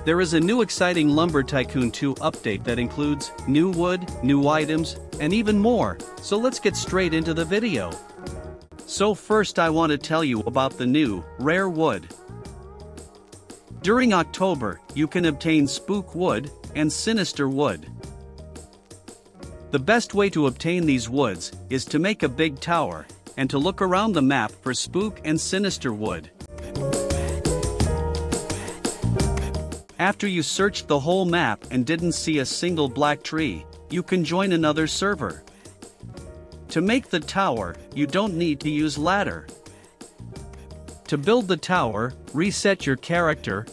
There is a new exciting Lumber Tycoon 2 update that includes new wood, new items, and even more, so let's get straight into the video. So first I want to tell you about the new, rare wood. During October, you can obtain spook wood and sinister wood. The best way to obtain these woods is to make a big tower, and to look around the map for spook and sinister wood. After you searched the whole map and didn't see a single black tree, you can join another server. To make the tower, you don't need to use ladder. To build the tower, reset your character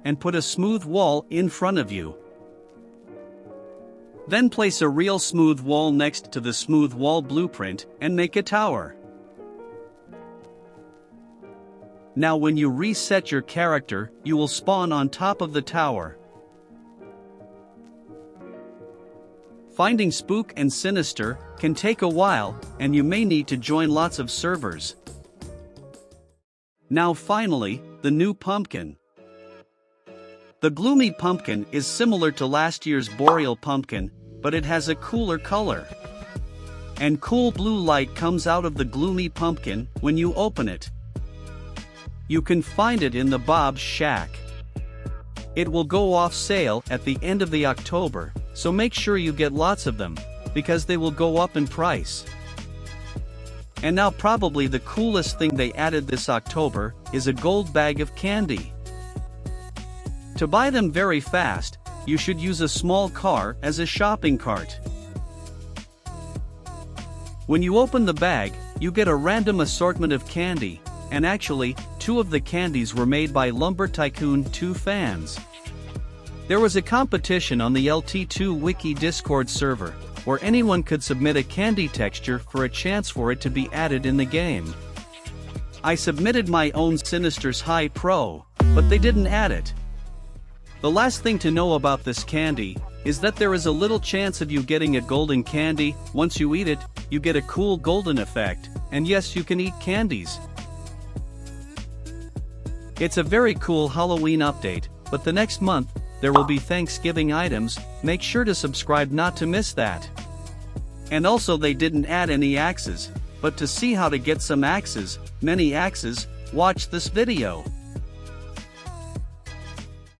and put a smooth wall in front of you. Then place a real smooth wall next to the smooth wall blueprint and make a tower. Now when you reset your character, you will spawn on top of the tower. Finding spook and sinister can take a while, and you may need to join lots of servers. Now finally, the new pumpkin. The gloomy pumpkin is similar to last year's boreal pumpkin, but it has a cooler color. And cool blue light comes out of the gloomy pumpkin when you open it. You can find it in the Bob's Shack. It will go off sale at the end of the October, so make sure you get lots of them, because they will go up in price. And now probably the coolest thing they added this October is a gold bag of candy. To buy them very fast, you should use a small car as a shopping cart. When you open the bag, you get a random assortment of candy. And actually, 2 of the candies were made by Lumber Tycoon 2 fans. There was a competition on the LT2 Wiki Discord server, where anyone could submit a candy texture for a chance for it to be added in the game. I submitted my own Sinister's High Pro, but they didn't add it. The last thing to know about this candy is that there is a little chance of you getting a golden candy. Once you eat it, you get a cool golden effect, and yes, you can eat candies. It's a very cool Halloween update, but the next month, there will be Thanksgiving items. Make sure to subscribe not to miss that. And also they didn't add any axes, but to see how to get some axes, many axes, watch this video.